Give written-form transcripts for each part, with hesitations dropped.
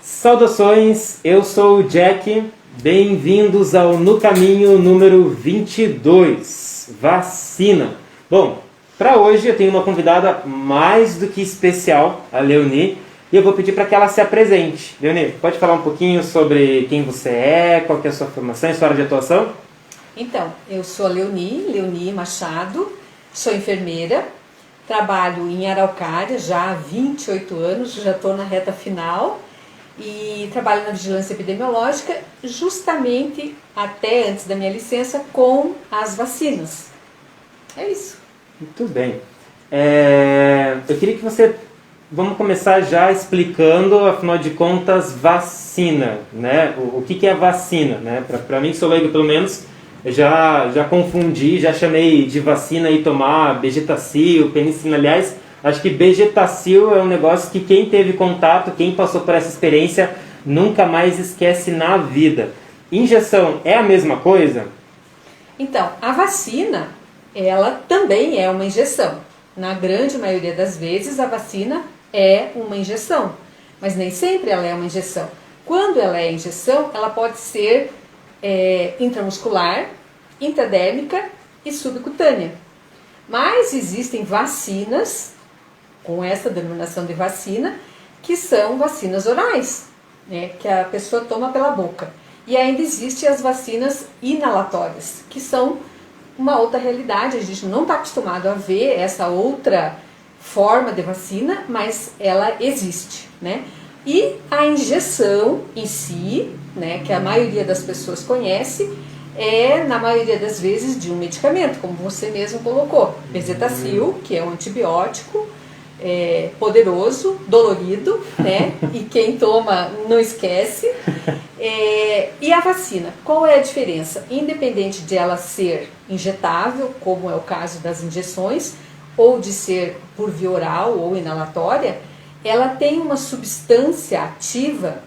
Saudações, eu sou o Jack, bem-vindos ao No Caminho número 22, vacina. Bom, para hoje eu tenho uma convidada mais do que especial, a Leoni, e eu vou pedir para que ela se apresente. Leoni, pode falar um pouquinho sobre quem você é, qual que é a sua formação e sua área de atuação? Então, eu sou a Leoni Machado, sou enfermeira, trabalho em Araucária já há 28 anos, já estou na reta final e trabalho na vigilância epidemiológica justamente até antes da minha licença com as vacinas. É isso. Muito bem. Eu queria que você... Vamos começar já explicando, afinal de contas, vacina, né? O que é a vacina, né? Para mim, que sou leigo pelo menos, eu já confundi, já chamei de vacina e tomar Begetacil, penicilina. Aliás, acho que Begetacil é um negócio que quem teve contato, quem passou por essa experiência, nunca mais esquece na vida. Injeção é a mesma coisa? Então, a vacina, ela também é uma injeção. Na grande maioria das vezes, a vacina é uma injeção, mas nem sempre ela é uma injeção. Quando ela é injeção, ela pode ser intramuscular, intradérmica e subcutânea. Mas existem vacinas, com essa denominação de vacina, que são vacinas orais, né, que a pessoa toma pela boca. E ainda existem as vacinas inalatórias, que são uma outra realidade. A gente não está acostumado a ver essa outra forma de vacina, mas ela existe, né? E a injeção em si, né, que a maioria das pessoas conhece, é na maioria das vezes de um medicamento, como você mesmo colocou, Bezetacil, que é um antibiótico poderoso, dolorido, né? E quem toma não esquece. E a vacina, qual é a diferença? Independente de ela ser injetável, como é o caso das injeções, ou de ser por via oral ou inalatória, ela tem uma substância ativa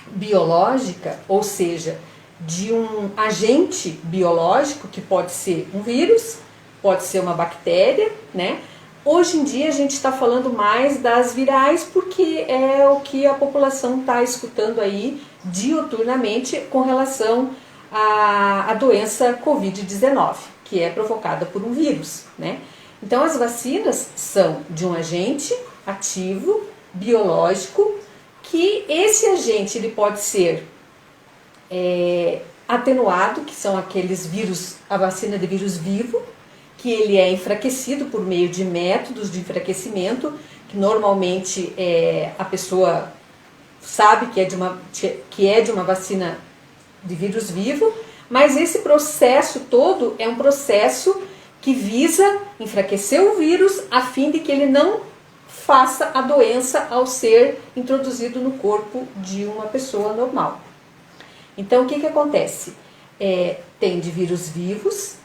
biológica, ou seja, de um agente biológico que pode ser um vírus, pode ser uma bactéria, né? Hoje em dia a gente está falando mais das virais porque é o que a população está escutando aí diuturnamente com relação à doença Covid-19, que é provocada por um vírus, né? Então as vacinas são de um agente ativo, biológico, que esse agente ele pode ser atenuado, que são aqueles vírus, a vacina de vírus vivo, que ele é enfraquecido por meio de métodos de enfraquecimento, que normalmente a pessoa sabe que é de uma vacina de vírus vivo, mas esse processo todo é um processo que visa enfraquecer o vírus a fim de que ele não faça a doença ao ser introduzido no corpo de uma pessoa normal. Então, o que acontece? Tem de vírus vivos,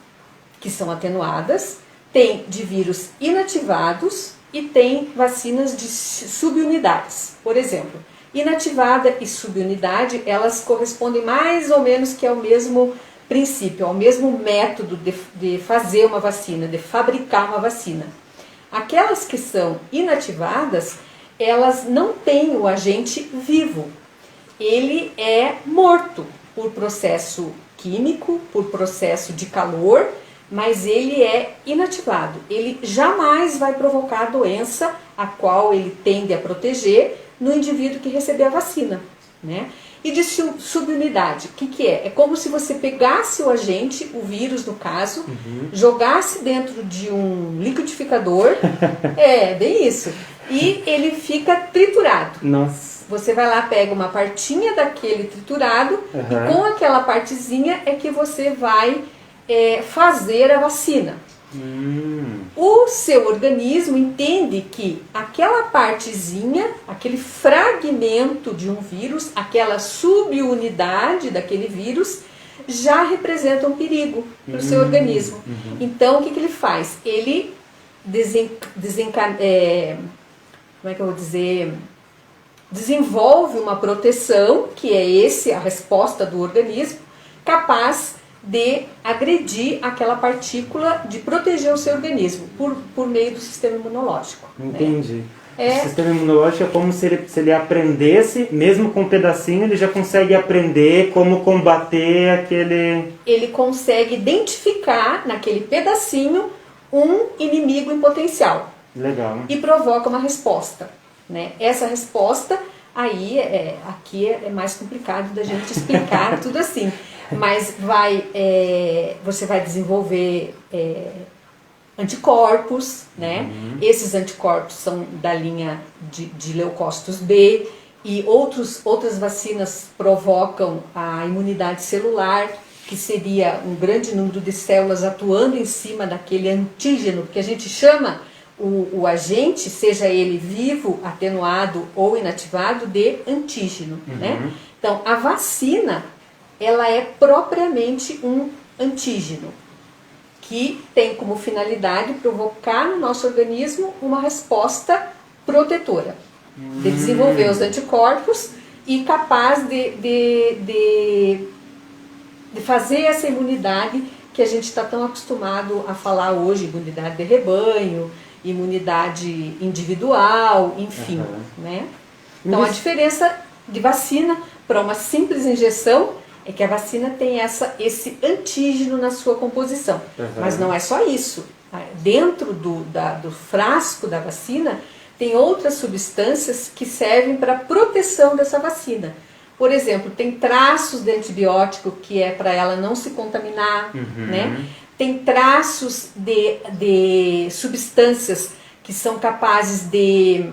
que são atenuadas, tem de vírus inativados e tem vacinas de subunidades. Por exemplo, inativada e subunidade, elas correspondem mais ou menos que ao mesmo princípio, ao mesmo método de fazer uma vacina, de fabricar uma vacina. Aquelas que são inativadas, elas não têm o agente vivo. Ele é morto por processo químico, por processo de calor, mas ele é inativado. Ele jamais vai provocar a doença a qual ele tende a proteger no indivíduo que receber a vacina, né? E de subunidade, o que é? É como se você pegasse o agente, o vírus no caso, jogasse dentro de um liquidificador, bem isso, e ele fica triturado. Nossa. Você vai lá, pega uma partinha daquele triturado e com aquela partezinha é que você vai fazer a vacina. O seu organismo entende que aquela partezinha, aquele fragmento de um vírus, aquela subunidade daquele vírus, já representa um perigo para o seu organismo. Então, o que ele faz? Ele desenvolve uma proteção, que é a resposta do organismo, capaz de agredir aquela partícula, de proteger o seu organismo por meio do sistema imunológico. Entendi. Né? O sistema imunológico é como se ele aprendesse, mesmo com um pedacinho, ele já consegue aprender como combater aquele... Ele consegue identificar naquele pedacinho um inimigo em potencial. Legal. E provoca uma resposta, né? Essa resposta, aí, aqui é mais complicado da gente explicar tudo assim. Mas você vai desenvolver anticorpos, né? Esses anticorpos são da linha de leucócitos B, e outras vacinas provocam a imunidade celular, que seria um grande número de células atuando em cima daquele antígeno, que a gente chama o agente, seja ele vivo, atenuado ou inativado, de antígeno, né? Então, a vacina, ela é propriamente um antígeno, que tem como finalidade provocar no nosso organismo uma resposta protetora, de desenvolver os anticorpos e capaz de fazer essa imunidade que a gente está tão acostumado a falar hoje, imunidade de rebanho, imunidade individual, enfim, né? Então, a diferença de vacina para uma simples injeção é que a vacina tem esse antígeno na sua composição. Mas não é só isso. Dentro do frasco da vacina, tem outras substâncias que servem para a proteção dessa vacina. Por exemplo, tem traços de antibiótico que é para ela não se contaminar, né? Tem traços de substâncias que são capazes de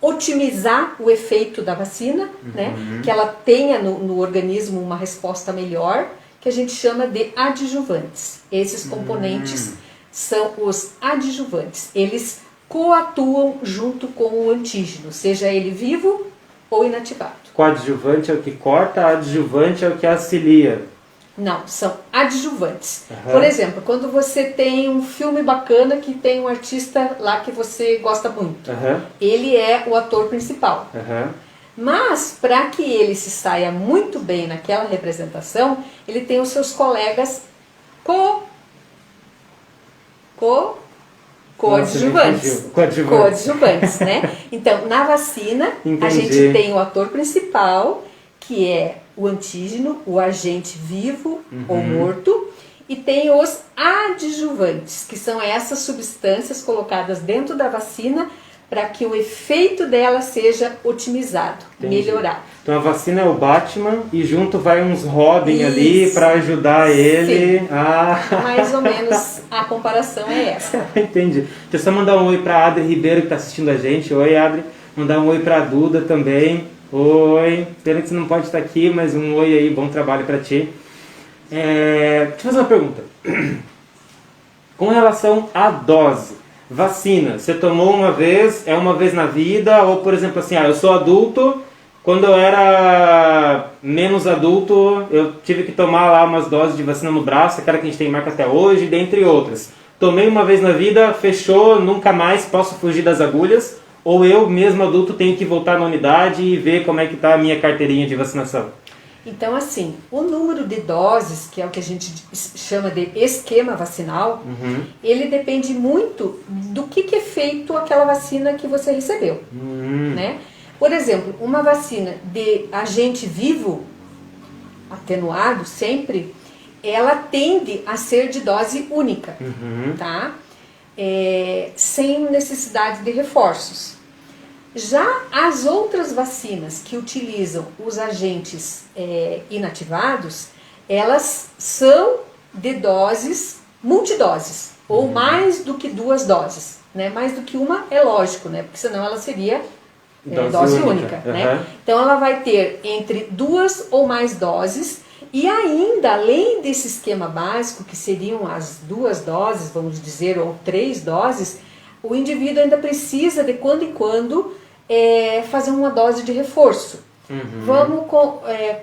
otimizar o efeito da vacina, né? Que ela tenha no organismo uma resposta melhor, que a gente chama de adjuvantes. Esses componentes são os adjuvantes. Eles coatuam junto com o antígeno, seja ele vivo ou inativado. Coadjuvante é o que corta, adjuvante é o que auxilia. Não, são adjuvantes. Por exemplo, quando você tem um filme bacana que tem um artista lá que você gosta muito, ele é o ator principal. Mas, para que ele se saia muito bem naquela representação, ele tem os seus colegas coadjuvantes, né? Então, na vacina, a gente tem o ator principal, que é o antígeno, o agente vivo ou morto, e tem os adjuvantes, que são essas substâncias colocadas dentro da vacina para que o efeito dela seja otimizado, melhorado. Então a vacina é o Batman e junto vai uns Robin ali para ajudar ele. Mais ou menos a comparação é essa. Entendi. Deixa eu só mandar um oi para a Adri Ribeiro que está assistindo a gente. Oi, Adri. Mandar um oi para a Duda também. Oi. Pena que você não pode estar aqui, mas um oi aí, bom trabalho para ti. Deixa eu fazer uma pergunta. Com relação à dose. Vacina, você tomou uma vez, é uma vez na vida, ou por exemplo assim, eu sou adulto, quando eu era menos adulto, eu tive que tomar lá umas doses de vacina no braço, aquela que a gente tem marca até hoje, dentre outras. Tomei uma vez na vida, fechou, nunca mais posso fugir das agulhas, ou eu mesmo adulto tenho que voltar na unidade e ver como é que está a minha carteirinha de vacinação? Então, assim, o número de doses, que é o que a gente chama de esquema vacinal, ele depende muito do que é feito aquela vacina que você recebeu, né? Por exemplo, uma vacina de agente vivo, atenuado sempre, ela tende a ser de dose única, tá? Sem necessidade de reforços. Já as outras vacinas que utilizam os agentes inativados, elas são de doses, multidoses, ou mais do que 2 doses, né? Mais do que uma é lógico, né? Porque senão ela seria dose única, né? Então ela vai ter entre 2 ou mais doses, e ainda, além desse esquema básico, que seriam as 2 doses, vamos dizer, ou 3 doses, o indivíduo ainda precisa, de quando em quando, fazer uma dose de reforço. Vamos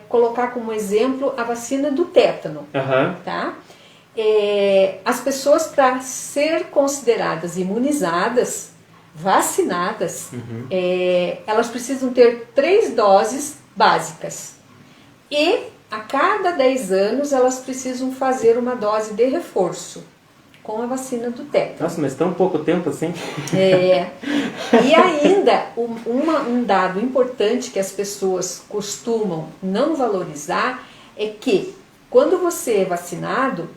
colocar como exemplo a vacina do tétano. Tá? As pessoas, para ser consideradas imunizadas, vacinadas, elas precisam ter 3 doses básicas. E a cada 10 anos elas precisam fazer uma dose de reforço. com a vacina do tétano. Nossa, mas tão pouco tempo assim? E ainda, um dado importante que as pessoas costumam não valorizar é que quando você é vacinado,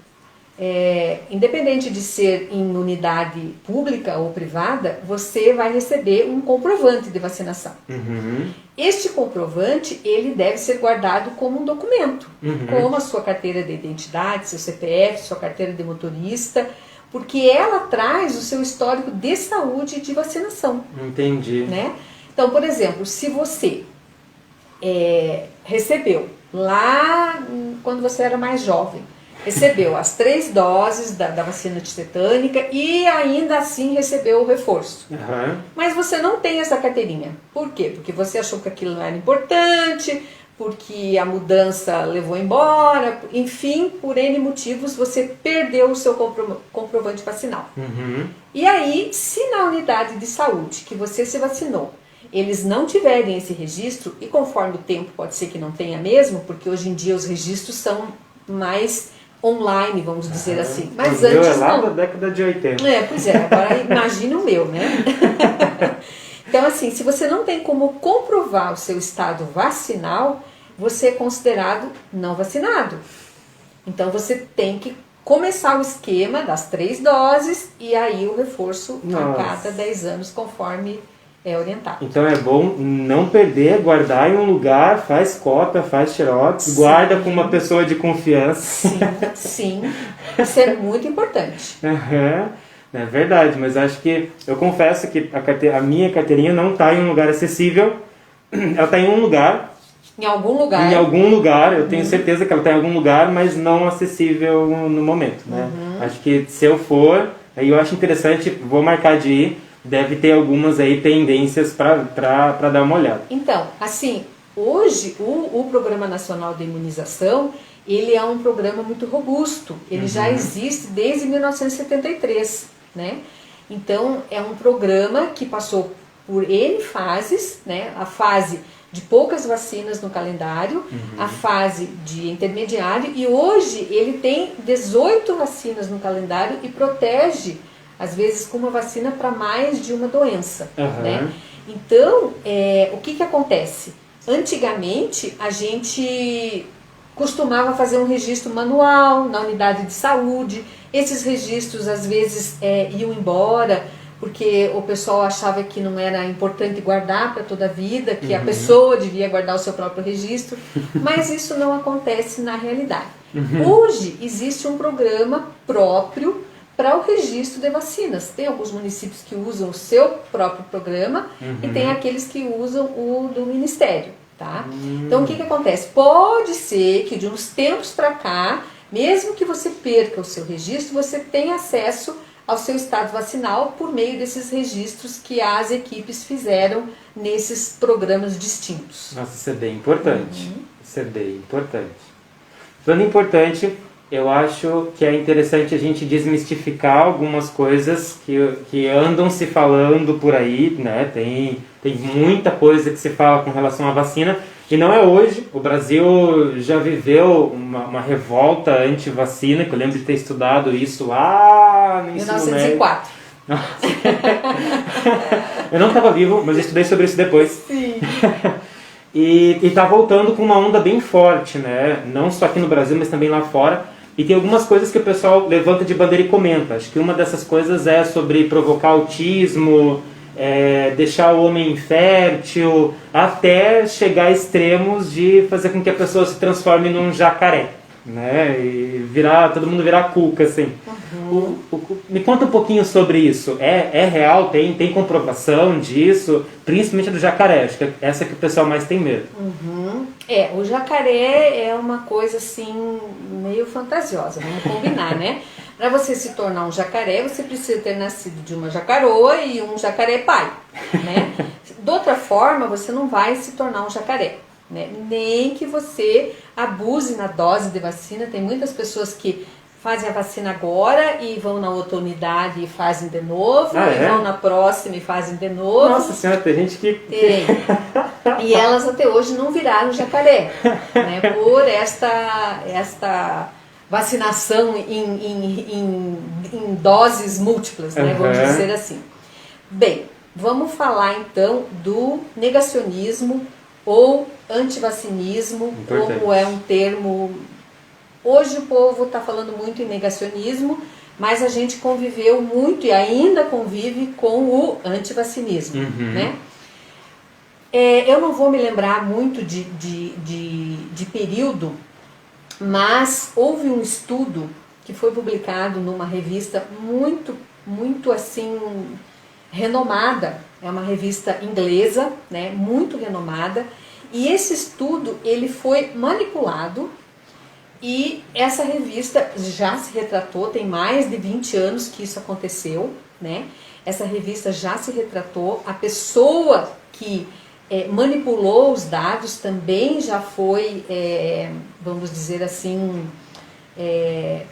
independente de ser em unidade pública ou privada, você vai receber um comprovante de vacinação. Uhum. Este comprovante, ele deve ser guardado como um documento, Uhum. como a sua carteira de identidade, seu CPF, sua carteira de motorista, porque ela traz o seu histórico de saúde e de vacinação. Entendi. Né? Então, por exemplo, se você recebeu lá quando você era mais jovem, recebeu as 3 doses da vacina tetânica e ainda assim recebeu o reforço. Uhum. Mas você não tem essa carteirinha. Por quê? Porque você achou que aquilo não era importante, porque a mudança levou embora, enfim, por N motivos você perdeu o seu comprovante vacinal. Uhum. E aí, se na unidade de saúde que você se vacinou, eles não tiverem esse registro, e conforme o tempo pode ser que não tenha mesmo, porque hoje em dia os registros são mais online, vamos dizer assim. Mas o meu antes é lá não. da década de 80. Pois é, agora imagine o meu, né? Então, assim, se você não tem como comprovar o seu estado vacinal, você é considerado não vacinado. Então, você tem que começar o esquema das 3 doses e aí o reforço a cada 10 anos, conforme é orientado. Então é bom não perder, guardar em um lugar, faz cópia, faz xerox, guarda com uma pessoa de confiança. Sim, isso é muito importante. Uhum. É verdade, mas acho que, eu confesso que a minha carteirinha não está em um lugar acessível, ela está em um lugar. Em algum lugar. Em algum lugar, eu tenho certeza que ela está em algum lugar, mas não acessível no momento, né? Acho que se eu for, aí eu acho interessante, vou marcar de ir, deve ter algumas aí tendências para dar uma olhada. Então, assim, hoje o Programa Nacional de Imunização, ele é um programa muito robusto, ele já existe desde 1973, né? Então, é um programa que passou por N fases, né? A fase de poucas vacinas no calendário, a fase de intermediário, e hoje ele tem 18 vacinas no calendário e protege, às vezes, com uma vacina para mais de uma doença. Né? Então, o que acontece? Antigamente, a gente costumava fazer um registro manual na unidade de saúde, esses registros, às vezes, iam embora, porque o pessoal achava que não era importante guardar para toda a vida, que a pessoa devia guardar o seu próprio registro, mas isso não acontece na realidade. Hoje existe um programa próprio para o registro de vacinas. Tem alguns municípios que usam o seu próprio programa e tem aqueles que usam o do Ministério. Tá? Então o que acontece? Pode ser que de uns tempos para cá, mesmo que você perca o seu registro, você tenha acesso ao seu estado vacinal por meio desses registros que as equipes fizeram nesses programas distintos. Nossa, isso é bem importante. Isso é bem importante. Falando importante, eu acho que é interessante a gente desmistificar algumas coisas que andam se falando por aí, né? Tem muita coisa que se fala com relação à vacina, e não é hoje. O Brasil já viveu uma revolta anti-vacina, que eu lembro de ter estudado isso lá no ensino médio. 1904. Eu não estava vivo, mas eu estudei sobre isso depois. Sim. E está voltando com uma onda bem forte, né? Não só aqui no Brasil, mas também lá fora. E tem algumas coisas que o pessoal levanta de bandeira e comenta. Acho que uma dessas coisas é sobre provocar autismo, deixar o homem infértil, até chegar a extremos de fazer com que a pessoa se transforme num jacaré, né? E todo mundo virar cuca, assim. Me conta um pouquinho sobre isso. É real? Tem comprovação disso? Principalmente do jacaré. Acho que é essa que o pessoal mais tem medo. O jacaré é uma coisa assim, meio fantasiosa, vamos combinar, né? Para você se tornar um jacaré, você precisa ter nascido de uma jacaroa e um jacaré pai, né? De outra forma, você não vai se tornar um jacaré, né? Nem que você abuse na dose de vacina. Tem muitas pessoas que fazem a vacina agora e vão na outra unidade e fazem de novo, vão na próxima e fazem de novo. Nossa senhora, tem gente que... Tem. E elas até hoje não viraram jacaré, né? Por esta vacinação em doses múltiplas, né? Vamos dizer assim. Bem, vamos falar então do negacionismo ou antivacinismo, como é um termo. Hoje o povo está falando muito em negacionismo, mas a gente conviveu muito e ainda convive com o antivacinismo, né? Eu não vou me lembrar muito de período, mas houve um estudo que foi publicado numa revista muito assim renomada, é uma revista inglesa, né, muito renomada, e esse estudo ele foi manipulado e essa revista já se retratou, tem mais de 20 anos que isso aconteceu, né? Essa revista já se retratou, a pessoa que manipulou os dados também já foi, vamos dizer assim,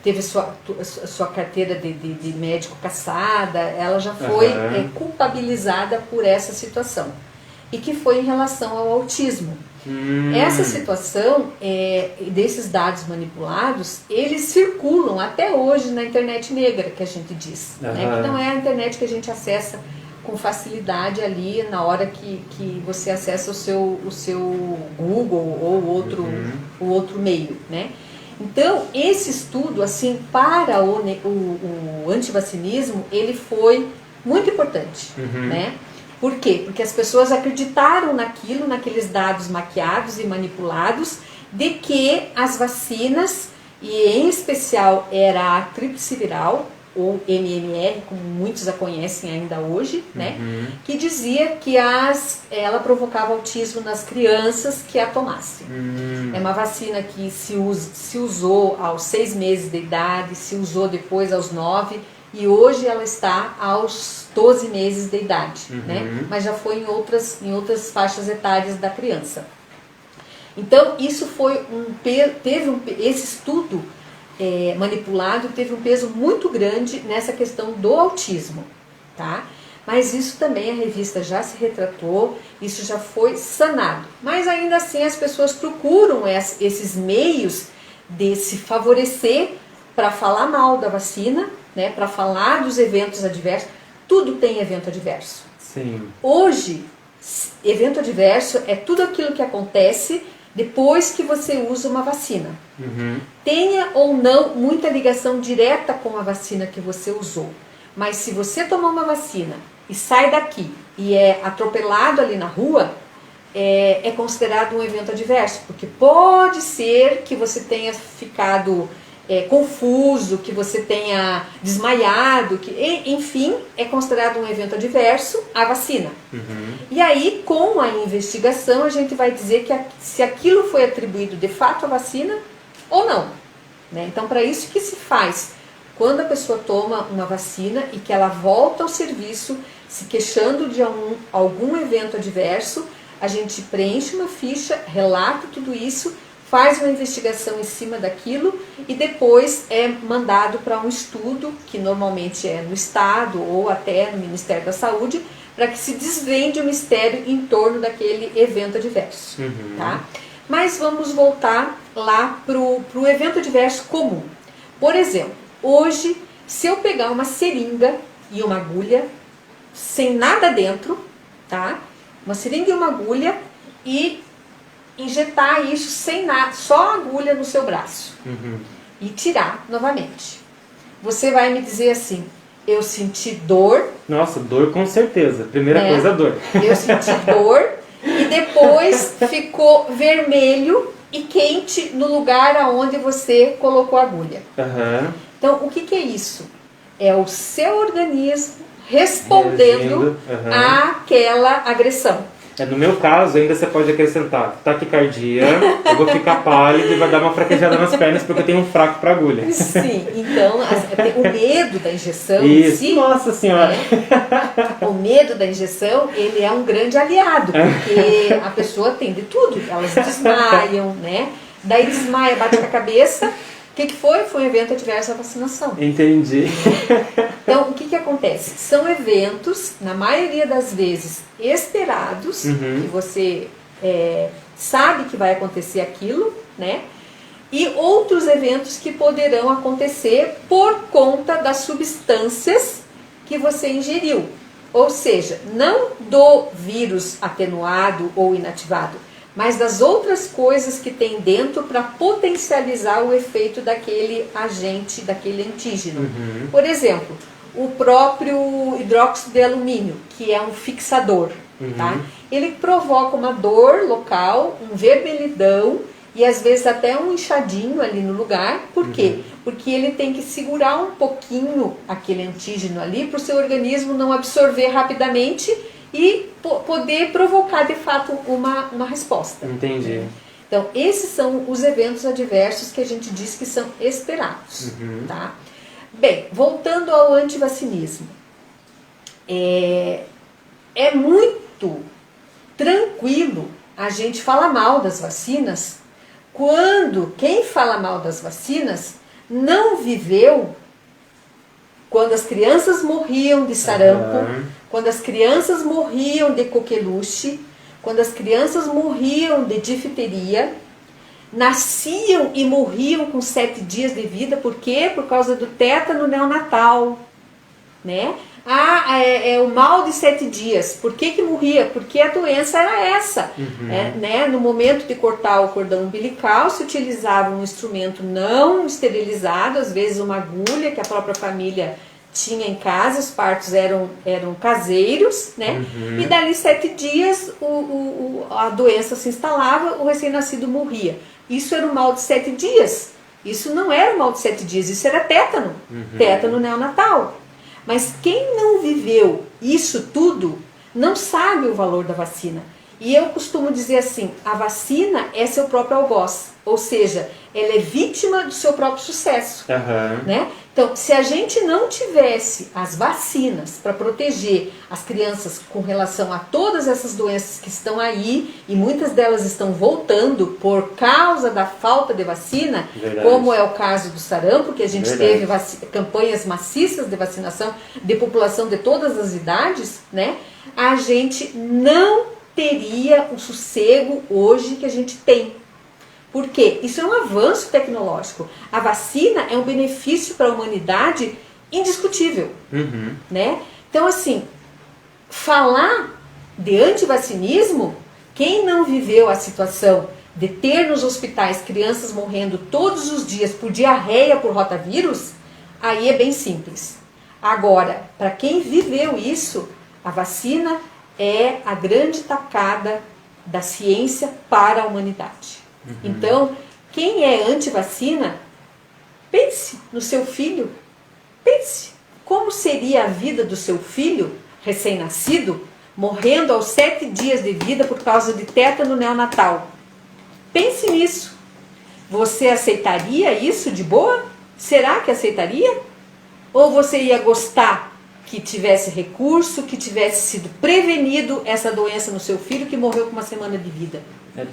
teve sua carteira de médico cassada, ela já foi culpabilizada por essa situação. E que foi em relação ao autismo. Essa situação desses dados manipulados, eles circulam até hoje na internet negra, que a gente diz. Né? Que não é a internet que a gente acessa com facilidade ali na hora que você acessa o seu Google ou o outro meio, né? Então, esse estudo, assim, para o antivacinismo, ele foi muito importante, né? Por quê? Porque as pessoas acreditaram naqueles dados maquiados e manipulados, de que as vacinas, e em especial era a tríplice viral, ou MMR, como muitos a conhecem ainda hoje, né? Que dizia que ela provocava autismo nas crianças que a tomassem. É uma vacina que se usou aos 6 meses de idade, se usou depois aos 9, e hoje ela está aos 12 meses de idade, né? Mas já foi em outras faixas etárias da criança. Então, isso foi esse estudo manipulado teve um peso muito grande nessa questão do autismo, tá? Mas isso também a revista já se retratou, isso já foi sanado. Mas ainda assim as pessoas procuram esses meios de se favorecer para falar mal da vacina, né? Para falar dos eventos adversos. Tudo tem evento adverso. Sim. Hoje, evento adverso é tudo aquilo que acontece depois que você usa uma vacina. Tenha ou não muita ligação direta com a vacina que você usou. Mas se você tomar uma vacina e sai daqui e é atropelado ali na rua, é considerado um evento adverso. Porque pode ser que você tenha ficado confuso, que você tenha desmaiado, enfim, é considerado um evento adverso a vacina. E aí, com a investigação, a gente vai dizer que se aquilo foi atribuído de fato à vacina ou não. Né? Então, para isso que se faz, quando a pessoa toma uma vacina e que ela volta ao serviço se queixando de algum evento adverso, a gente preenche uma ficha, relata tudo isso, faz uma investigação em cima daquilo e depois é mandado para um estudo, que normalmente é no Estado ou até no Ministério da Saúde, para que se desvende o mistério em torno daquele evento adverso. Tá? Mas vamos voltar lá para o evento adverso comum. Por exemplo, hoje, se eu pegar uma seringa e uma agulha, sem nada dentro, tá? Uma seringa e uma agulha e injetar isso sem nada, só a agulha no seu braço e tirar novamente. Você vai me dizer assim, eu senti dor. Nossa, dor com certeza. Primeira coisa, dor. Eu senti dor e depois ficou vermelho e quente no lugar aonde você colocou a agulha. Então, o que é isso? É o seu organismo respondendo àquela agressão. No meu caso, ainda você pode acrescentar taquicardia, eu vou ficar pálido e vai dar uma fraquejada nas pernas porque eu tenho um fraco para agulha. Sim, então o medo da injeção isso, em si, nossa senhora! O medo da injeção, ele é um grande aliado, porque a pessoa tem de tudo, elas desmaiam, né? Daí desmaia, bate com a cabeça. O que foi? Foi um evento adverso à vacinação. Entendi. Então, o que acontece? São eventos, na maioria das vezes, esperados, que você sabe que vai acontecer aquilo, né? e outros eventos que poderão acontecer por conta das substâncias que você ingeriu. Ou seja, não do vírus atenuado ou inativado, mas das outras coisas que tem dentro para potencializar o efeito daquele agente, daquele antígeno. Por exemplo, o próprio hidróxido de alumínio, que é um fixador, tá? Ele provoca uma dor local, um vermelhidão e às vezes até um inchadinho ali no lugar. Por quê? Porque ele tem que segurar um pouquinho aquele antígeno ali para o seu organismo não absorver rapidamente e poder provocar de fato uma resposta. Entendi. Então, esses são os eventos adversos que a gente diz que são esperados. Tá? Bem, voltando ao antivacinismo. É muito tranquilo a gente falar mal das vacinas quando quem fala mal das vacinas não viveu quando as crianças morriam de sarampo, quando as crianças morriam de coqueluche, quando as crianças morriam de difteria, nasciam e morriam com 7 dias de vida. Por quê? Por causa do tétano neonatal, né? É o mal de 7 dias. Por que morria? Porque a doença era essa. Né? No momento de cortar o cordão umbilical, se utilizava um instrumento não esterilizado, às vezes uma agulha que a própria família tinha em casa, os partos eram caseiros, né? E dali 7 dias a doença se instalava, o recém-nascido morria. Isso era o mal de 7 dias. Isso não era o mal de 7 dias, isso era tétano. Tétano neonatal. Mas quem não viveu isso tudo não sabe o valor da vacina. E eu costumo dizer assim, a vacina é seu próprio algoz, ou seja, ela é vítima do seu próprio sucesso. Né? Então, se a gente não tivesse as vacinas para proteger as crianças com relação a todas essas doenças que estão aí, e muitas delas estão voltando por causa da falta de vacina, como é o caso do sarampo, que a gente teve campanhas maciças de vacinação de população de todas as idades, né? A gente não teria o sossego hoje que a gente tem. Por quê? Isso é um avanço tecnológico. A vacina é um benefício para a humanidade indiscutível. Né? Então, assim, falar de antivacinismo, quem não viveu a situação de ter nos hospitais crianças morrendo todos os dias por diarreia por rotavírus, aí é bem simples. Agora, para quem viveu isso, a vacina é a grande tacada da ciência para a humanidade. Então, quem é anti-vacina, pense no seu filho. Pense como seria a vida do seu filho recém-nascido, morrendo aos 7 dias de vida por causa de tétano neonatal. Pense nisso. Você aceitaria isso de boa? Será que aceitaria? Ou você ia gostar que tivesse recurso, que tivesse sido prevenido essa doença no seu filho que morreu com 1 semana de vida?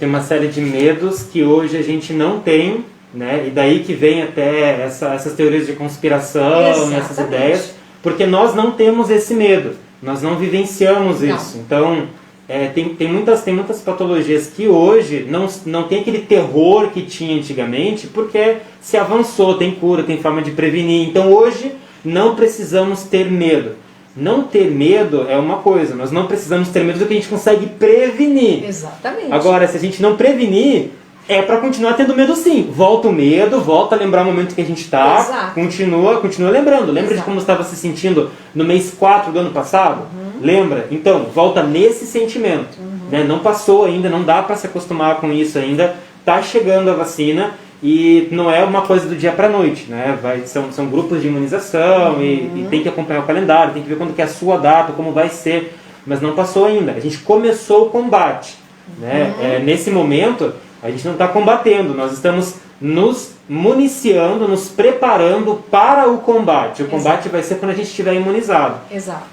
Tem uma série de medos que hoje a gente não tem, né? E daí que vem até essas teorias de conspiração, essas ideias, porque nós não temos esse medo, nós não vivenciamos isso. Então, tem muitas patologias que hoje não tem aquele terror que tinha antigamente, porque se avançou, tem cura, tem forma de prevenir. Então, hoje, não precisamos ter medo. Não ter medo é uma coisa, nós não precisamos ter medo do que a gente consegue prevenir. Exatamente. Agora, se a gente não prevenir, é para continuar tendo medo sim. Volta o medo, volta a lembrar o momento que a gente está, continua lembrando. Lembra de como estava se sentindo no mês 4 do ano passado? Lembra? Então, volta nesse sentimento. Né? Não passou ainda, não dá para se acostumar com isso ainda. Está chegando a vacina. E não é uma coisa do dia para a noite, né? São grupos de imunização e tem que acompanhar o calendário, tem que ver quando que é a sua data, como vai ser, mas não passou ainda. A gente começou o combate. Né? Nesse momento, a gente não está combatendo, nós estamos nos municiando, nos preparando para o combate. O combate vai ser quando a gente estiver imunizado.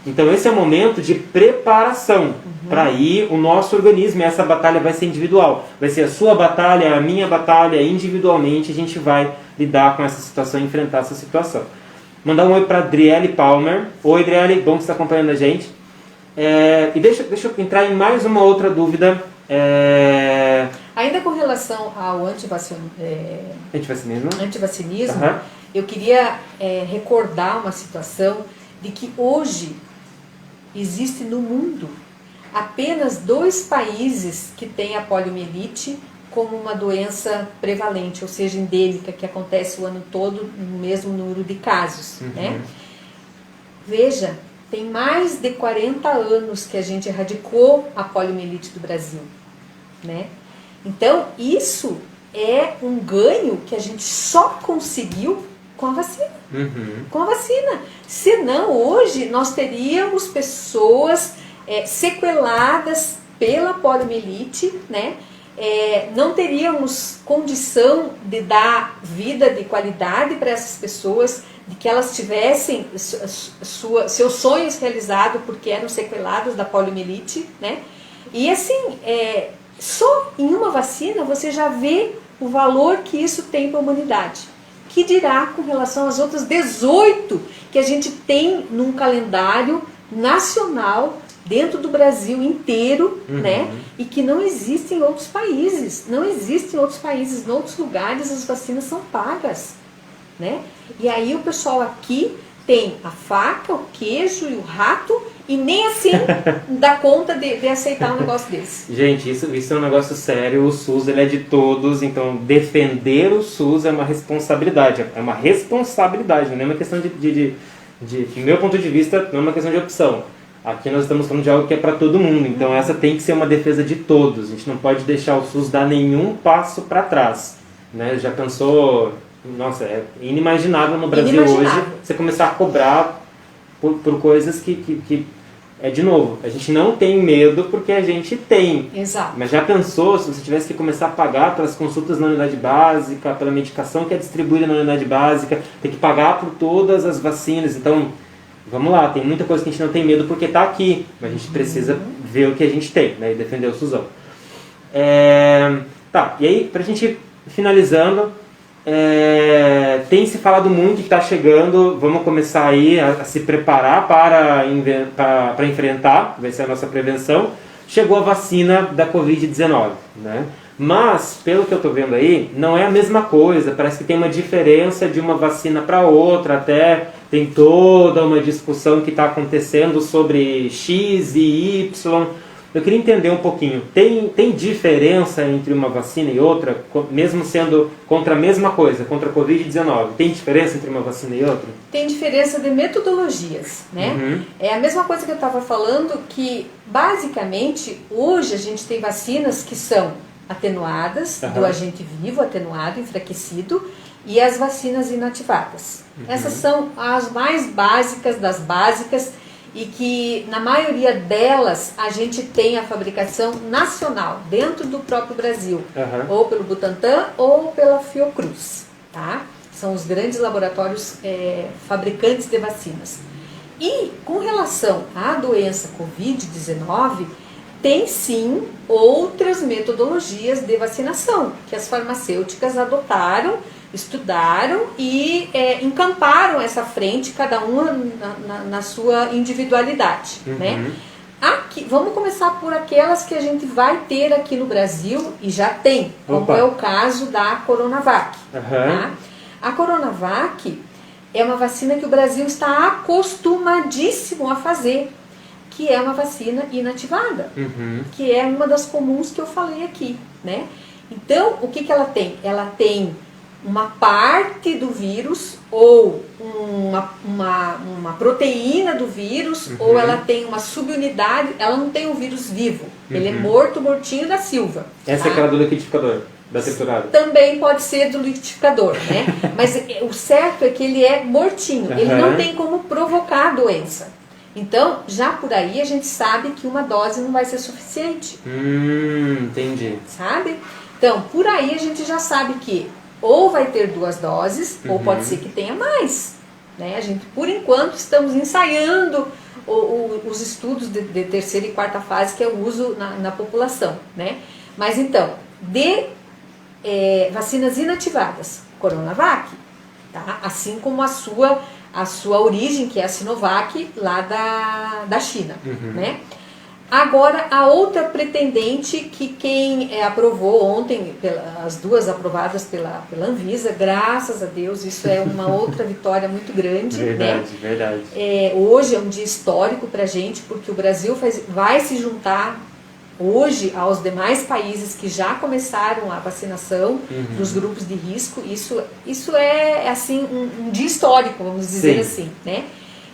Então esse é o momento de preparação para ir o nosso organismo, e essa batalha vai ser individual. Vai ser a sua batalha, a minha batalha, individualmente a gente vai lidar com essa situação, enfrentar essa situação. Mandar um oi para Adriele Palmer. Oi Adriele, bom que você está acompanhando a gente. E deixa eu entrar em mais uma outra dúvida. Ainda com relação ao antivacinismo, eu queria recordar uma situação de que hoje existe no mundo apenas 2 países que têm a poliomielite como uma doença prevalente, ou seja, endêmica, que acontece o ano todo no mesmo número de casos. Né? Veja, tem mais de 40 anos que a gente erradicou a poliomielite do Brasil. Né? Então, isso é um ganho que a gente só conseguiu com a vacina. Com a vacina. Senão, hoje, nós teríamos pessoas sequeladas pela poliomielite, né? Não teríamos condição de dar vida de qualidade para essas pessoas, de que elas tivessem seus sonhos realizados porque eram sequelados da poliomielite, né? E assim, só em uma vacina você já vê o valor que isso tem para a humanidade. Que dirá com relação às outras 18 que a gente tem num calendário nacional dentro do Brasil inteiro, né? E que não existem em outros países. Não existem em outros países, em outros lugares as vacinas são pagas, né? E aí o pessoal aqui tem a faca, o queijo e o rato e nem assim dá conta de aceitar um negócio desse. Gente, isso é um negócio sério. O SUS ele é de todos, então defender o SUS é uma responsabilidade. É uma responsabilidade, não é uma questão do meu ponto de vista, não é uma questão de opção. Aqui nós estamos falando de algo que é para todo mundo, então essa tem que ser uma defesa de todos. A gente não pode deixar o SUS dar nenhum passo para trás. Né? Já pensou... Nossa, é inimaginável no Brasil hoje você começar a cobrar por coisas que de novo, a gente não tem medo porque a gente tem. Exato. Mas já pensou se você tivesse que começar a pagar pelas consultas na unidade básica, pela medicação que é distribuída na unidade básica, ter que pagar por todas as vacinas? Então, vamos lá, tem muita coisa que a gente não tem medo porque está aqui, mas a gente precisa ver o que a gente tem, né, e defender o SUSão. Tá, e aí, pra gente finalizando, tem se falado muito que está chegando, vamos começar aí a se preparar para enfrentar, vai ser a nossa prevenção. Chegou a vacina da Covid-19, né? Mas, pelo que eu estou vendo aí, não é a mesma coisa, parece que tem uma diferença de uma vacina para outra, até tem toda uma discussão que está acontecendo sobre X e Y. Eu queria entender um pouquinho, tem diferença entre uma vacina e outra, mesmo sendo contra a mesma coisa, contra a Covid-19? Tem diferença entre uma vacina e outra? Tem diferença de metodologias, né? É a mesma coisa que eu estava falando, que basicamente hoje a gente tem vacinas que são atenuadas, do agente vivo, atenuado, enfraquecido, e as vacinas inativadas. Essas são as mais básicas das básicas, e que na maioria delas a gente tem a fabricação nacional, dentro do próprio Brasil, ou pelo Butantan ou pela Fiocruz, tá? São os grandes laboratórios fabricantes de vacinas. E com relação à doença Covid-19, tem sim outras metodologias de vacinação que as farmacêuticas adotaram, estudaram e encamparam essa frente, cada uma na sua individualidade. Né? Aqui, vamos começar por aquelas que a gente vai ter aqui no Brasil e já tem, como é o caso da Coronavac. Tá? A Coronavac é uma vacina que o Brasil está acostumadíssimo a fazer, que é uma vacina inativada, que é uma das comuns que eu falei aqui. Né? Então, o que ela tem? Ela tem uma parte do vírus ou uma proteína do vírus, ou ela tem uma subunidade, ela não tem um vírus vivo, ele é mortinho da Silva. Essa é aquela do liquidificador, da triturada? Também pode ser do liquidificador, né? Mas o certo é que ele é mortinho, ele não tem como provocar a doença. Então, já por aí a gente sabe que uma dose não vai ser suficiente. Entendi. Sabe? Então, por aí a gente já sabe que ou vai ter 2 doses, ou pode ser que tenha mais. Né? A gente, por enquanto, estamos ensaiando os estudos de terceira e quarta fase, que é o uso na população. Né? Mas então, de vacinas inativadas, Coronavac, tá? Assim como a sua origem, que é a Sinovac, lá da China. Né? Agora, a outra pretendente, que quem aprovou ontem, as duas aprovadas pela Anvisa, graças a Deus, isso é uma outra vitória muito grande. Verdade, né? verdade. Hoje é um dia histórico para a gente, porque o Brasil vai se juntar hoje aos demais países que já começaram a vacinação dos grupos de risco. Isso é assim, um dia histórico, vamos dizer assim, né?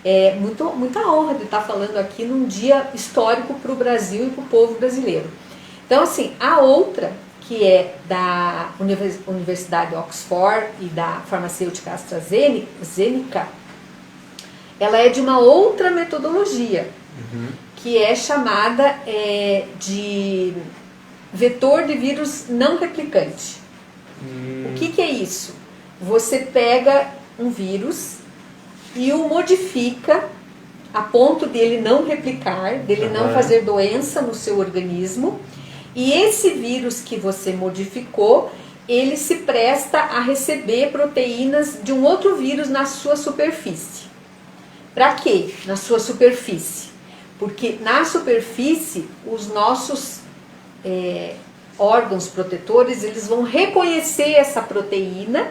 É muita honra de estar falando aqui num dia histórico para o Brasil e para o povo brasileiro. Então, assim, a outra, que é da Universidade de Oxford e da farmacêutica AstraZeneca, ela é de uma outra metodologia, que é chamada de vetor de vírus não replicante. O que é isso? Você pega um vírus e o modifica a ponto dele não replicar, dele não fazer doença no seu organismo, e esse vírus que você modificou, ele se presta a receber proteínas de um outro vírus na sua superfície. Para quê? Na sua superfície. Porque na superfície, os nossos órgãos protetores, eles vão reconhecer essa proteína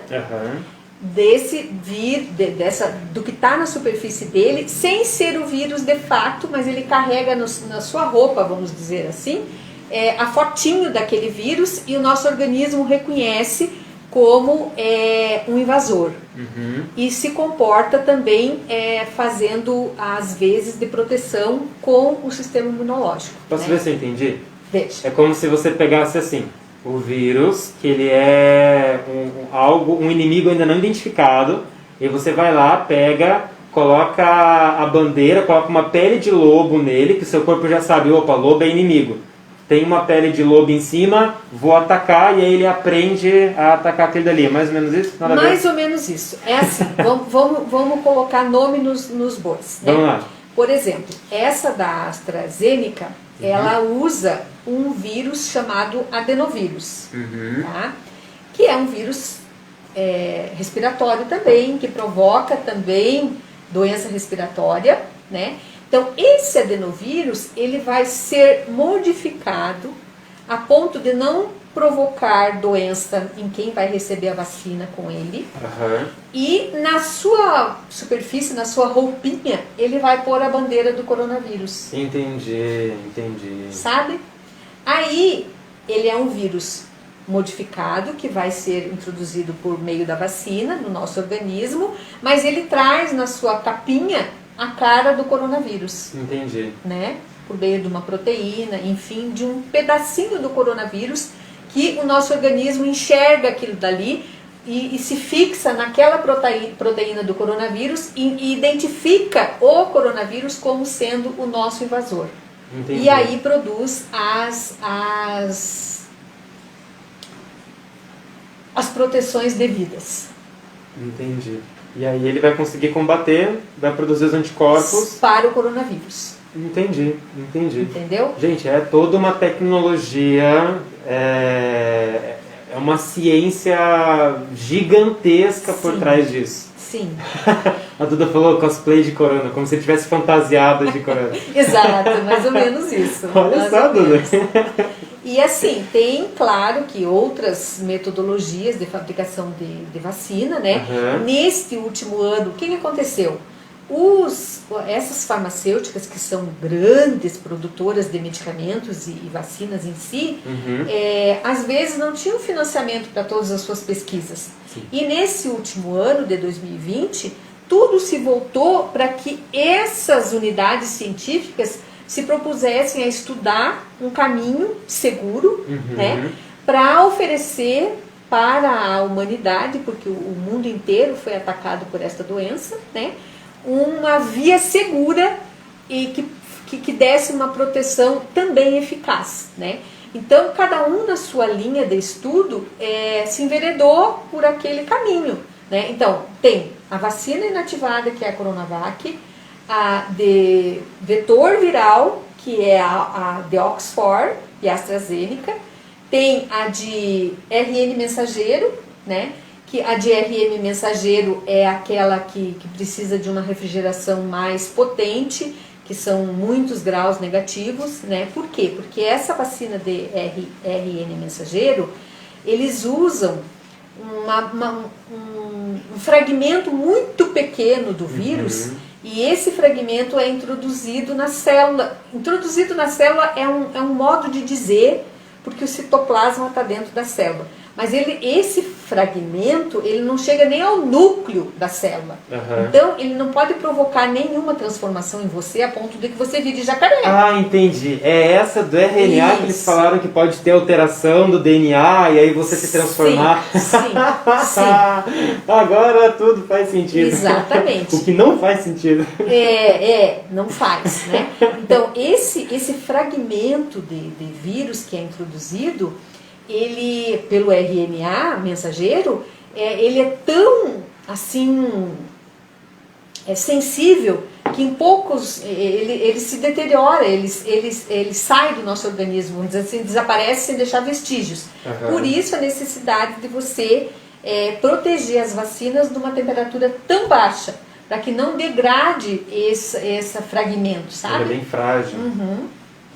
do que está na superfície dele, sem ser o vírus de fato, mas ele carrega na sua roupa, vamos dizer assim, a fotinho daquele vírus, e o nosso organismo reconhece como um invasor. E se comporta também fazendo as vezes de proteção com o sistema imunológico. Posso ver se eu entendi? Veja. É como se você pegasse assim, o vírus, que ele é um inimigo ainda não identificado, e você vai lá, pega, coloca a bandeira, coloca uma pele de lobo nele, que o seu corpo já sabe, opa, lobo é inimigo. Tem uma pele de lobo em cima, vou atacar, e aí ele aprende a atacar aquele dali. É mais ou menos isso? Nada mais ou menos isso. É assim, vamos colocar nome nos bois. Né? Vamos lá. Por exemplo, essa da AstraZeneca, ela usa um vírus chamado adenovírus, tá? Que é um vírus respiratório também, que provoca também doença respiratória, né? Então, esse adenovírus, ele vai ser modificado a ponto de não provocar doença em quem vai receber a vacina com ele. E na sua superfície, na sua roupinha, ele vai pôr a bandeira do coronavírus. Entendi. Sabe? Aí, ele é um vírus modificado que vai ser introduzido por meio da vacina no nosso organismo, mas ele traz na sua capinha a cara do coronavírus. Entendi. Né? Por meio de uma proteína, enfim, de um pedacinho do coronavírus que o nosso organismo enxerga aquilo dali e se fixa naquela proteína do coronavírus e identifica o coronavírus como sendo o nosso invasor. Entendi. E aí produz as proteções devidas. Entendi. E aí ele vai conseguir combater, vai produzir os anticorpos para o coronavírus. Entendi. Entendeu? Gente, é toda uma tecnologia, é uma ciência gigantesca por trás disso. Sim. A Duda falou cosplay de corona, como se tivesse fantasiada de corona. Exato, mais ou menos isso. Olha só, Duda. E assim, tem, claro, que outras metodologias de fabricação de vacina, né? Neste último ano, o que aconteceu? Essas farmacêuticas, que são grandes produtoras de medicamentos e vacinas em si, às vezes não tinham financiamento para todas as suas pesquisas. Sim. E nesse último ano, de 2020, tudo se voltou para que essas unidades científicas se propusessem a estudar um caminho seguro, né, para oferecer para a humanidade, porque o mundo inteiro foi atacado por esta doença, né, uma via segura e que desse uma proteção também eficaz, né. Então, cada um na sua linha de estudo se enveredou por aquele caminho, né. Então, tem a vacina inativada, que é a Coronavac, a de vetor viral, que é a de Oxford e AstraZeneca, tem a de RN mensageiro, né? Que a de RN mensageiro é aquela que precisa de uma refrigeração mais potente, que são muitos graus negativos, né? Por quê? Porque essa vacina de RN mensageiro, eles usam um fragmento muito pequeno do vírus, e esse fragmento é introduzido na célula. Introduzido na célula é um modo de dizer, porque o citoplasma está dentro da célula. Mas esse fragmento, ele não chega nem ao núcleo da célula. Então, ele não pode provocar nenhuma transformação em você a ponto de que você vire jacaré. Ah, entendi. É essa do RNA Isso. que eles falaram que pode ter alteração do DNA e aí você se transformar. Sim. Agora tudo faz sentido. Exatamente. O que não faz sentido. Não faz, né? Então, esse fragmento de vírus que é introduzido, ele, pelo RNA mensageiro, ele é tão, assim, sensível, que em poucos, ele se deteriora, ele sai do nosso organismo, vamos dizer assim, desaparece sem deixar vestígios. Por isso a necessidade de você proteger as vacinas de uma temperatura tão baixa, para que não degrade esse fragmento, sabe? Ele é bem frágil.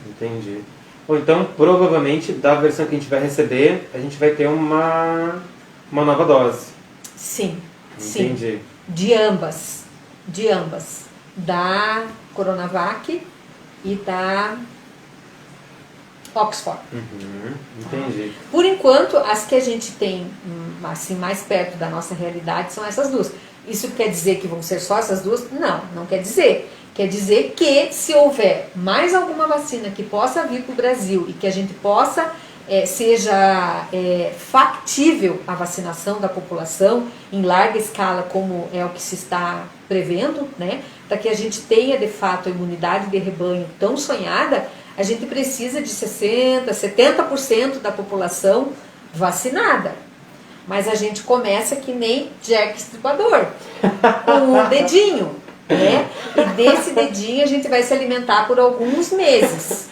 Entendi. Ou então, provavelmente, da versão que a gente vai receber, a gente vai ter uma nova dose. Sim. Entendi. Sim. De ambas. Da Coronavac e da Oxford. Entendi. Por enquanto, as que a gente tem assim, mais perto da nossa realidade são essas duas. Isso quer dizer que vão ser só essas duas? Não quer dizer. Quer dizer que se houver mais alguma vacina que possa vir para o Brasil e que a gente possa, seja factível a vacinação da população em larga escala, como é o que se está prevendo, né, para que a gente tenha de fato a imunidade de rebanho tão sonhada, a gente precisa de 60%, 70% da população vacinada. Mas a gente começa que nem Jack Estripador, com o dedinho. Né? E desse dedinho a gente vai se alimentar por alguns meses,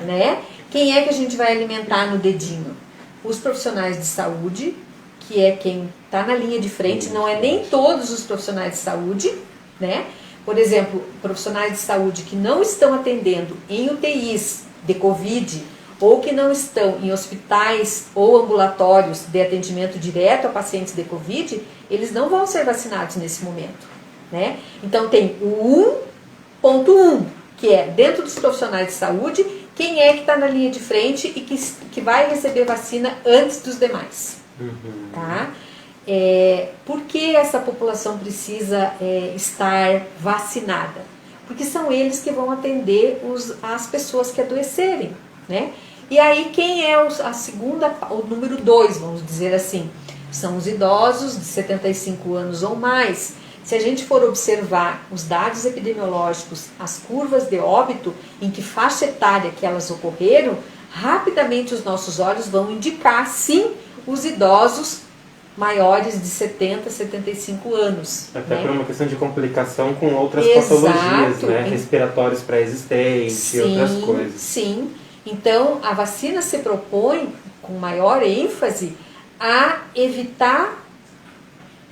né? Quem é que a gente vai alimentar no dedinho? Os profissionais de saúde, que é quem está na linha de frente, não é nem todos os profissionais de saúde, né? Por exemplo, profissionais de saúde que não estão atendendo em UTIs de Covid, ou que não estão em hospitais ou ambulatórios de atendimento direto a pacientes de Covid, eles não vão ser vacinados nesse momento. Né? Então tem o 1.1, que é dentro dos profissionais de saúde, quem é que está na linha de frente e que vai receber vacina antes dos demais. Tá? Por que essa população precisa estar vacinada? Porque são eles que vão atender as pessoas que adoecerem. Né? E aí quem é o número 2, vamos dizer assim, são os idosos de 75 anos ou mais. Se a gente for observar os dados epidemiológicos, as curvas de óbito, em que faixa etária que elas ocorreram, rapidamente os nossos olhos vão indicar, sim, os idosos maiores de 70, 75 anos. Até né? por uma questão de complicação com outras patologias, né? Respiratórios pré-existentes e outras coisas. Sim, então a vacina se propõe, com maior ênfase, a evitar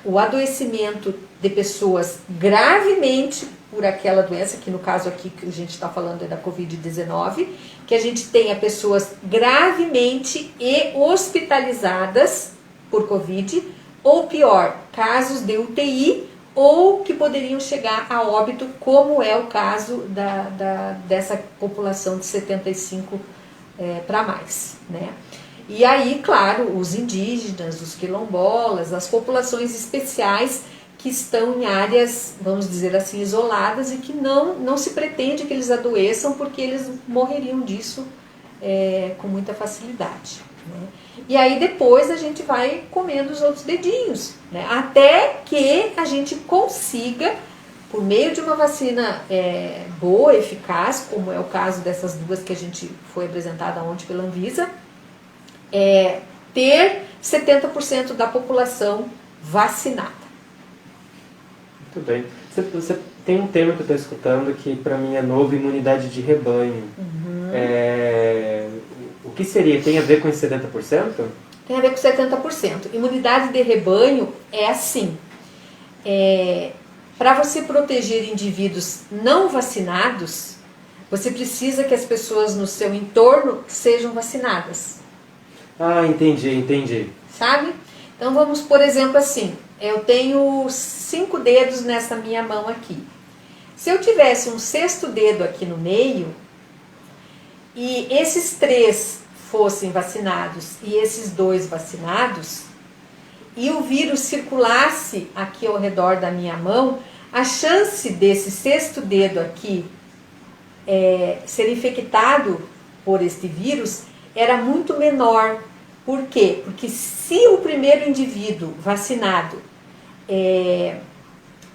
o adoecimento de pessoas gravemente por aquela doença, que no caso aqui que a gente está falando é da Covid-19, que a gente tenha pessoas gravemente e hospitalizadas por Covid, ou pior, casos de UTI, ou que poderiam chegar a óbito, como é o caso dessa população de 75 para mais, né? E aí, claro, os indígenas, os quilombolas, as populações especiais que estão em áreas, vamos dizer assim, isoladas e que não se pretende que eles adoeçam porque eles morreriam disso com muita facilidade. Né? E aí depois a gente vai comendo os outros dedinhos, né? Até que a gente consiga, por meio de uma vacina boa, eficaz, como é o caso dessas duas que a gente foi apresentada ontem pela Anvisa, ter 70% da população vacinada. Muito bem. Você tem um termo que eu estou escutando que para mim é novo, imunidade de rebanho. O que seria? Tem a ver com esse 70%? Tem a ver com 70%. Imunidade de rebanho é assim. Para você proteger indivíduos não vacinados, você precisa que as pessoas no seu entorno sejam vacinadas. Ah, entendi. Sabe? Então vamos, por exemplo, assim, eu tenho 5 dedos nessa minha mão aqui. Se eu tivesse um 6º dedo aqui no meio, e esses 3 fossem vacinados e esses 2 vacinados, e o vírus circulasse aqui ao redor da minha mão, a chance desse 6º dedo aqui ser infectado por este vírus era muito menor. Por quê? Porque se o primeiro indivíduo vacinado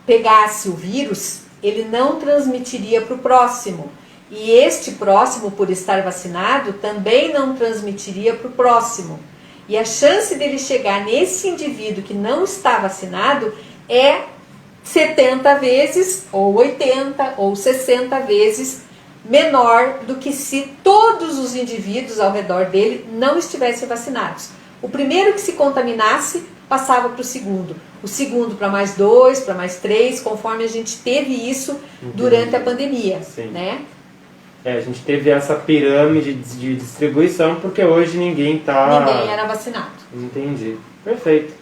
pegasse o vírus, ele não transmitiria para o próximo. E este próximo, por estar vacinado, também não transmitiria para o próximo. E a chance dele chegar nesse indivíduo que não está vacinado é 70 vezes, ou 80, ou 60 vezes menor do que se todos os indivíduos ao redor dele não estivessem vacinados. O primeiro que se contaminasse passava para o segundo para mais 2, para mais 3, conforme a gente teve isso durante a pandemia. Sim. Né? A gente teve essa pirâmide de distribuição porque hoje ninguém era vacinado. Entendi. Perfeito.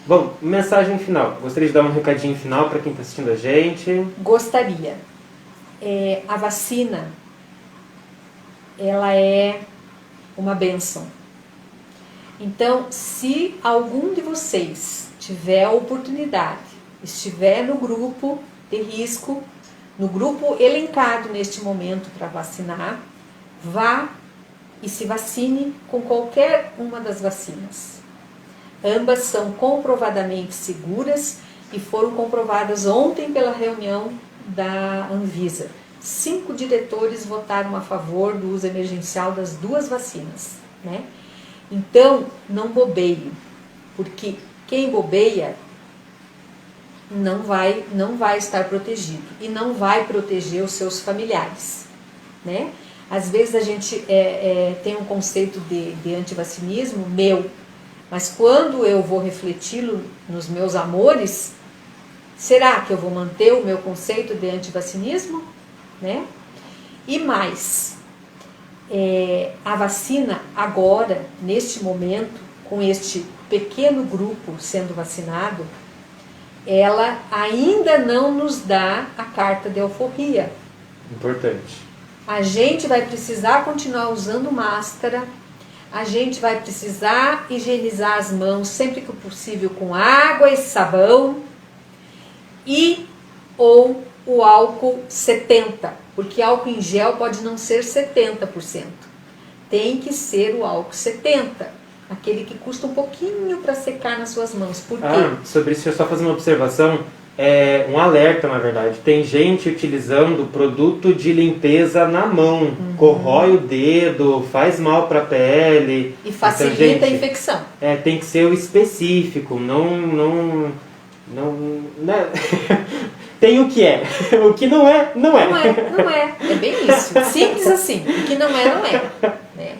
Bom, mensagem final. Gostaria de dar um recadinho final para quem está assistindo a gente. Gostaria. A vacina, ela é uma bênção. Então, se algum de vocês tiver a oportunidade, estiver no grupo de risco, no grupo elencado neste momento para vacinar, vá e se vacine com qualquer uma das vacinas. Ambas são comprovadamente seguras e foram comprovadas ontem pela reunião da Anvisa. 5 diretores votaram a favor do uso emergencial das 2 vacinas. Né? Então, não bobeie, porque quem bobeia não vai estar protegido e não vai proteger os seus familiares. Né? Às vezes a gente tem um conceito de antivacinismo meu, mas quando eu vou refleti-lo nos meus amores, será que eu vou manter o meu conceito de antivacinismo? Né? E mais, a vacina agora, neste momento, com este pequeno grupo sendo vacinado, ela ainda não nos dá a carta de alforria. Importante. A gente vai precisar continuar usando máscara, a gente vai precisar higienizar as mãos sempre que possível com água e sabão ou o álcool 70%, porque álcool em gel pode não ser 70%. Tem que ser o álcool 70%, aquele que custa um pouquinho para secar nas suas mãos. Por quê? Sobre isso eu só fazer uma observação, um alerta na verdade. Tem gente utilizando produto de limpeza na mão, corrói o dedo, faz mal para a pele. E facilita a infecção. Tem que ser o específico, não né? Tem o que é. O que não é, não é. Não é. É bem isso. Simples assim. O que não é, não é. Né?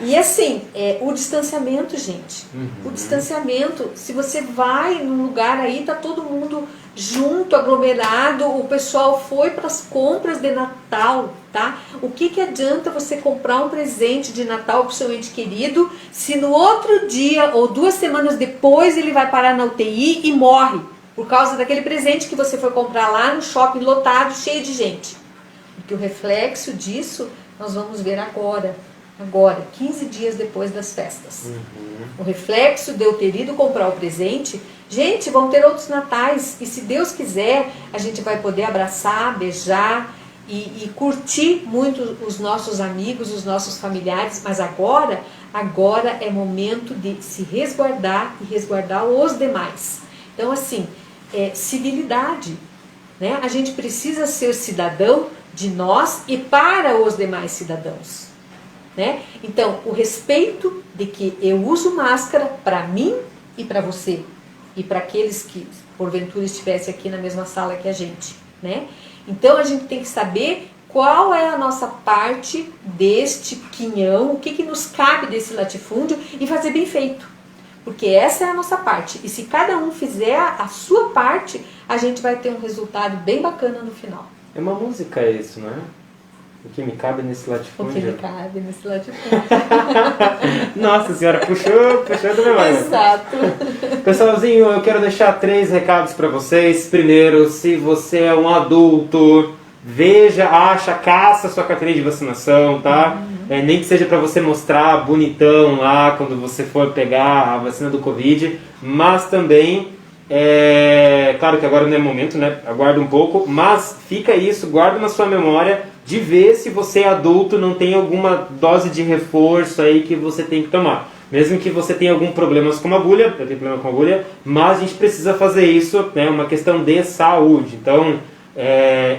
E assim, o distanciamento, gente. O distanciamento, se você vai num lugar aí, tá todo mundo junto, aglomerado, o pessoal foi para as compras de Natal, tá? O que adianta você comprar um presente de Natal para o seu ente querido, se no outro dia ou 2 semanas depois ele vai parar na UTI e morre? Por causa daquele presente que você foi comprar lá no shopping lotado, cheio de gente. Porque o reflexo disso nós vamos ver agora, 15 dias depois das festas. O reflexo de eu ter ido comprar o presente, gente, vão ter outros natais, e se Deus quiser, a gente vai poder abraçar, beijar e curtir muito os nossos amigos, os nossos familiares, mas agora é momento de se resguardar e resguardar os demais. Então, assim, civilidade, né? A gente precisa ser cidadão de nós e para os demais cidadãos, né? Então, o respeito de que eu uso máscara para mim e para você e para aqueles que porventura estivessem aqui na mesma sala que a gente, né? Então, a gente tem que saber qual é a nossa parte deste quinhão, o que nos cabe desse latifúndio e fazer bem feito. Porque essa é a nossa parte. E se cada um fizer a sua parte, a gente vai ter um resultado bem bacana no final. É uma música isso, não é? O que me cabe nesse O latifúndio. que me cabe nesse latifúndio. Nossa senhora, puxou do meu lado. Exato. Pessoalzinho, eu quero deixar 3 recados para vocês. Primeiro, se você é um adulto, veja, acha, caça sua carteirinha de vacinação, tá? Nem que seja para você mostrar bonitão lá quando você for pegar a vacina do Covid, mas também, claro que agora não é momento, né? Aguarda um pouco, mas fica isso, guarda na sua memória de ver se você é adulto, não tem alguma dose de reforço aí que você tem que tomar. Mesmo que você tenha algum problema com agulha, eu tenho problema com agulha, mas a gente precisa fazer isso, né? Uma questão de saúde. Então,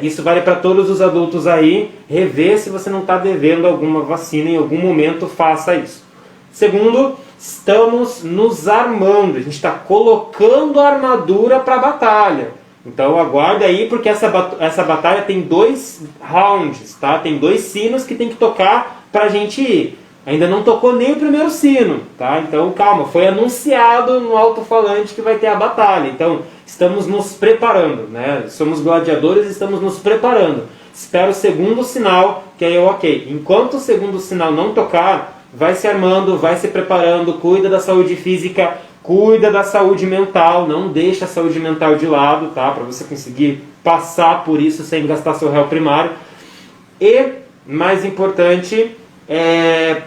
isso vale para todos os adultos aí, rever se você não está devendo alguma vacina, em algum momento faça isso. Segundo, estamos nos armando, a gente está colocando a armadura para a batalha. Então aguarda aí, porque essa batalha tem 2 rounds, tá? Tem 2 sinos que tem que tocar para a gente ir. Ainda não tocou nem o primeiro sino, tá? Então calma, foi anunciado no alto-falante que vai ter a batalha. Então estamos nos preparando, né? Somos gladiadores e estamos nos preparando. Espera o segundo sinal, que aí é ok. Enquanto o segundo sinal não tocar, vai se armando, vai se preparando, cuida da saúde física, cuida da saúde mental, não deixa a saúde mental de lado, tá? Para você conseguir passar por isso sem gastar seu réu primário. E, mais importante,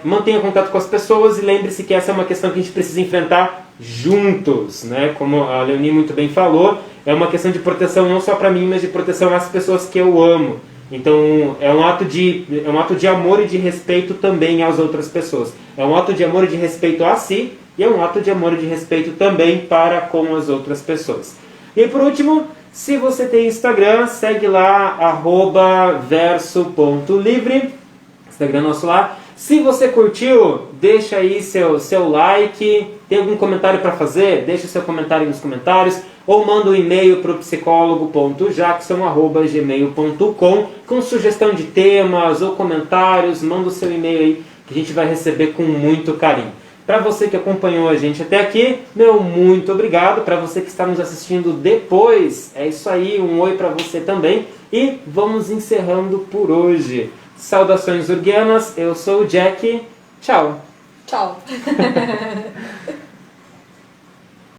mantenha contato com as pessoas e lembre-se que essa é uma questão que a gente precisa enfrentar juntos, né? Como a Leonie muito bem falou, é uma questão de proteção não só para mim, mas de proteção às pessoas que eu amo. Então é um ato de amor e de respeito também às outras pessoas. É um ato de amor e de respeito a si e é um ato de amor e de respeito também para com as outras pessoas. E por último, se você tem Instagram, segue lá @verso.livre, Instagram nosso lá. Se você curtiu, deixa aí seu like. Tem algum comentário para fazer? Deixa seu comentário nos comentários. Ou manda um e-mail para o psicólogo.jackson@gmail.com com sugestão de temas ou comentários. Manda o seu e-mail aí que a gente vai receber com muito carinho. Para você que acompanhou a gente até aqui, meu muito obrigado. Para você que está nos assistindo depois, é isso aí, um oi para você também. E vamos encerrando por hoje. Saudações urguianas, eu sou o Jack. Tchau. Tchau.